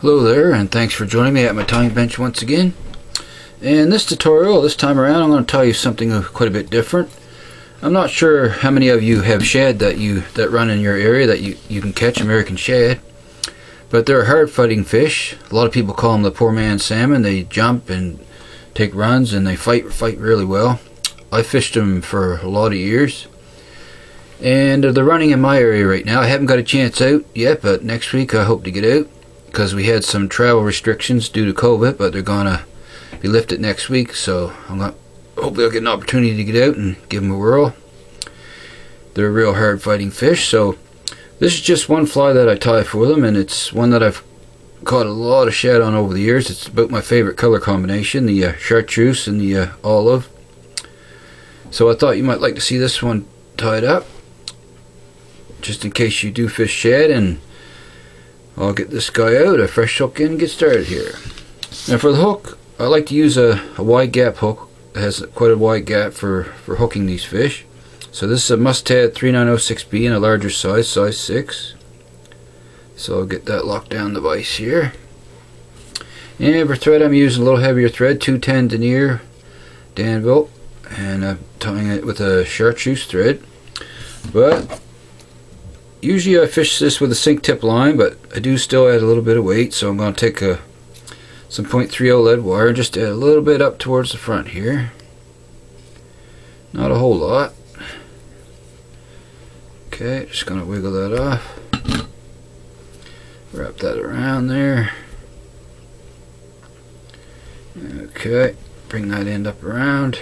Hello there, and thanks for joining me at my tying bench once again. In this tutorial, this time around, I'm going to tell you something quite a bit different. I'm not sure how many of you have shad that run in your area that you can catch, American shad, but they're a hard-fighting fish. A lot of people call them the poor man's salmon. They jump and take runs, and they fight really well. I fished them for a lot of years, and they're running in my area right now. I haven't got a chance out yet, but next week I hope to get out, because we had some travel restrictions due to COVID, but they're gonna be lifted next week, so hopefully I'll get an opportunity to get out and give them a whirl. They're a real hard fighting fish. So this is just one fly that I tie for them, and it's one that I've caught a lot of shad on over the years. It's about my favorite color combination, the chartreuse and the olive. So I thought you might like to see this one tied up, just in case you do fish shad. And I'll get this guy out, a fresh hook in, and get started here. Now for the hook, I like to use a wide gap hook. It has quite a wide gap for hooking these fish. So this is a mustad 3906B in a larger size 6. So I'll get that locked down the vise here. And for thread, I'm using a little heavier thread, 210 denier denville, and I'm tying it with a chartreuse thread. But usually I fish this with a sink tip line, but I do still add a little bit of weight, so I'm going to take some .30 lead wire and just add a little bit up towards the front here. Not a whole lot. Okay, just going to wiggle that off. Wrap that around there. Okay, bring that end up around.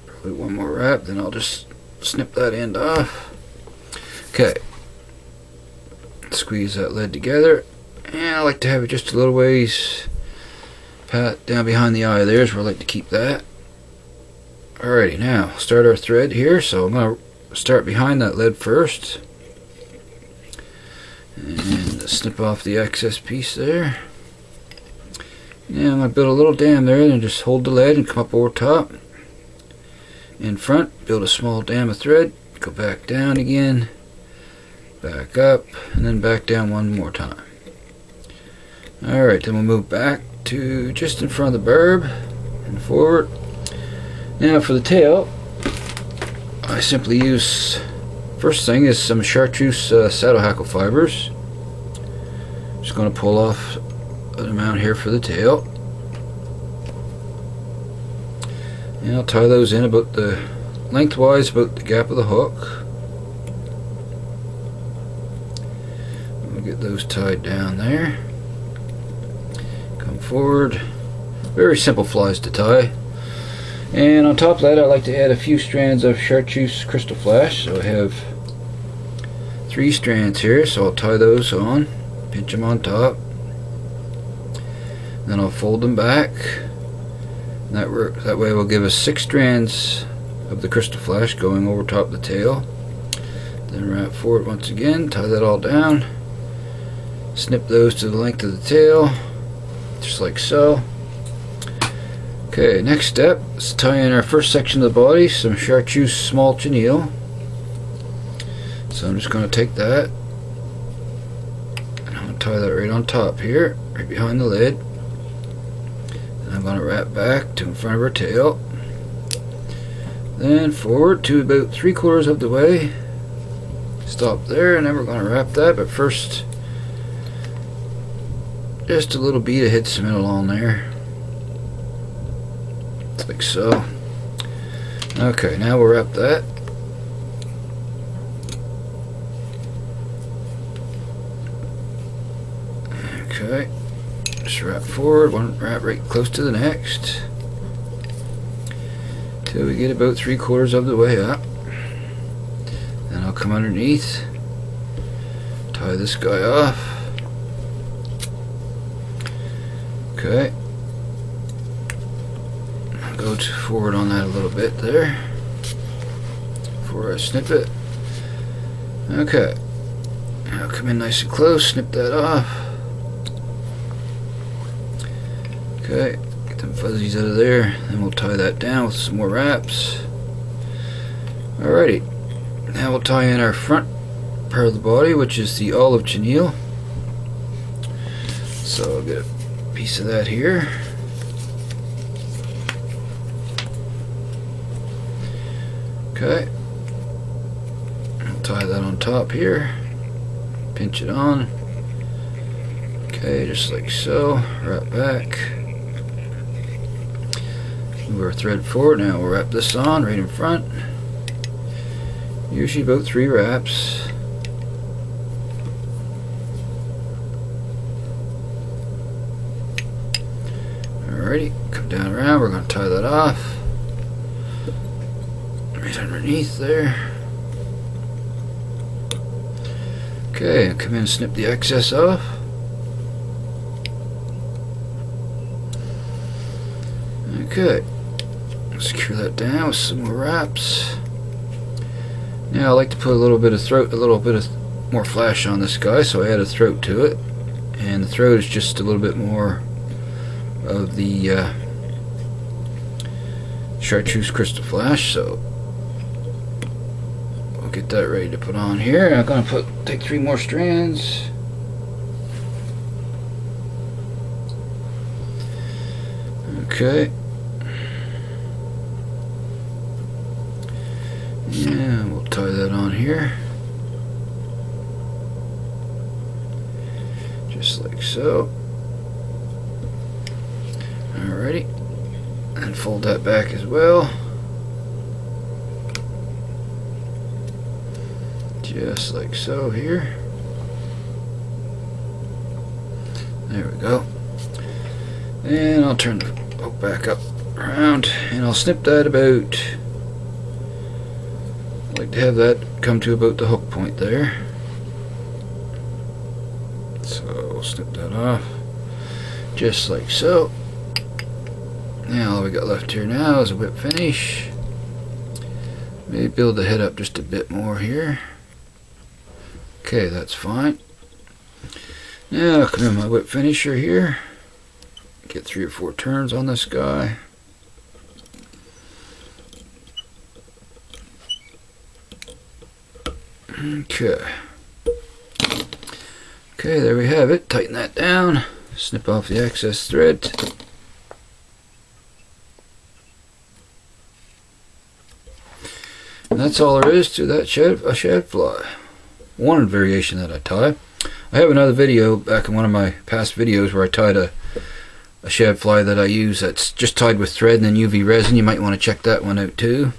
Probably one more wrap, then I'll just snip that end off. Okay, squeeze that lead together, and I like to have it just a little ways pat down behind the eye. There's where I like to keep that. Alrighty, now start our thread here. So I'm going to start behind that lead first, and snip off the excess piece there. Now I'm going to build a little dam there, and just hold the lead and come up over top. In front, build a small dam of thread, go back down again, back up, and then back down one more time. Alright, then we'll move back to just in front of the barb and forward. Now for the tail, I simply use, first thing is some chartreuse saddle hackle fibers. Just going to pull off an amount here for the tail. And I'll tie those in about the lengthwise, about the gap of the hook. Get those tied down there. Come forward. Very simple flies to tie. And on top of that, I like to add a few strands of chartreuse crystal flash. So I have 3 strands here, so I'll tie those on, pinch them on top, then I'll fold them back. That way will give us 6 strands of the crystal flash going over top of the tail. Then wrap forward once again, tie that all down. Snip those to the length of the tail, just like so. Okay, next step is tie in our first section of the body, some chartreuse small chenille. So I'm just going to take that, and I'm going to tie that right on top here, right behind the lid. And I'm going to wrap back to in front of our tail, then forward to about 3/4 of the way. Stop there, and then we're going to wrap that, but first, just a little bead of head cement along there, like so. Okay, now we'll wrap that. Okay, just wrap forward, one wrap right close to the next, till we get about 3/4 of the way up. Then I'll come underneath, tie this guy off. Okay, I'll go forward on that a little bit there before I snip it. Okay, I'll come in nice and close, snip that off. Okay, get them fuzzies out of there, then we'll tie that down with some more wraps. Alrighty, now we'll tie in our front part of the body, which is the olive chenille. So I'll get a piece of that here. Okay. I'll tie that on top here. Pinch it on. Okay, just like so. Wrap back. Move our thread forward. Now we'll wrap this on right in front. Usually about 3 wraps. Alrighty, come down around. We're going to tie that off. Right underneath there. Okay, come in and snip the excess off. Okay, secure that down with some more wraps. Now I like to put a little bit of more flash on this guy, so I add a throat to it, and the throat is just a little bit more of the chartreuse crystal flash. So we'll get that ready to put on here. I'm going to take 3 more strands. Okay. Yeah, we'll tie that on here. Just like so. Alrighty. And fold that back as well. Just like so here. There we go. And I'll turn the hook back up around, and I'll snip that about, I like to have that come to about the hook point there. So we'll snip that off just like so. Now all we got left here now is a whip finish. Maybe build the head up just a bit more here. Okay, that's fine. Now I'll come in my whip finisher here. Get 3 or 4 turns on this guy. Okay. Okay, there we have it. Tighten that down. Snip off the excess thread. And that's all there is to that shad fly. One variation that I tie. I have another video back in one of my past videos where I tied a shad fly that I use that's just tied with thread and then UV resin. You might want to check that one out too.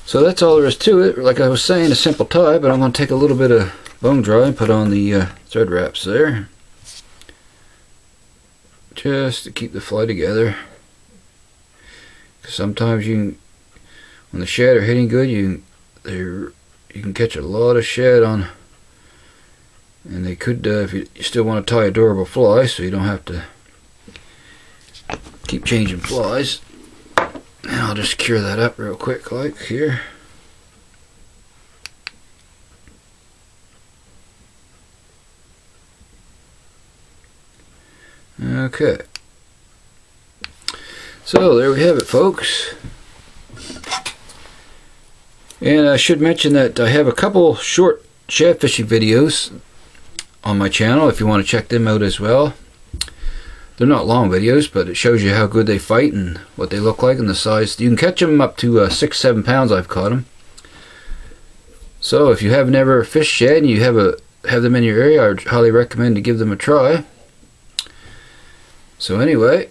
So that's all there is to it. Like I was saying, a simple tie, but I'm going to take a little bit of bone dry and put on the thread wraps there, just to keep the fly together. Because sometimes when the shad are hitting good, you can catch a lot of shad on, and they could, if you still want to tie a durable fly, so you don't have to keep changing flies. And I'll just cure that up real quick, like here. Okay. So there we have it, folks. And I should mention that I have a couple short shad fishing videos on my channel if you want to check them out as well. They're not long videos, but it shows you how good they fight and what they look like and the size. You can catch them up to 6-7 pounds. I've caught them. So if you have never fished shad and you have them in your area, I would highly recommend to give them a try. So anyway,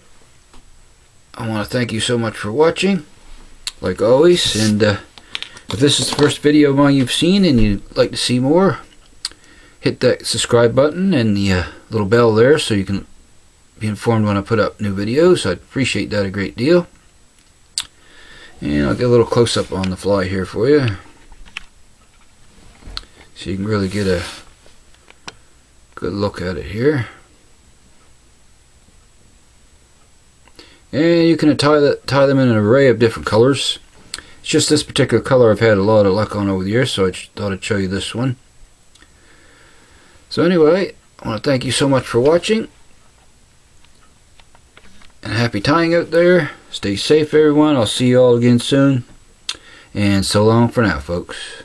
I want to thank you so much for watching, like always. And if this is the first video of mine you've seen and you'd like to see more, hit that subscribe button and the little bell there so you can be informed when I put up new videos. I'd appreciate that a great deal. And I'll get a little close-up on the fly here for you, so you can really get a good look at it here. And you can tie them in an array of different colors. It's just this particular color I've had a lot of luck on over the years, so I just thought I'd show you this one. So anyway, I want to thank you so much for watching. And happy tying out there. Stay safe, everyone. I'll see you all again soon. And so long for now, folks.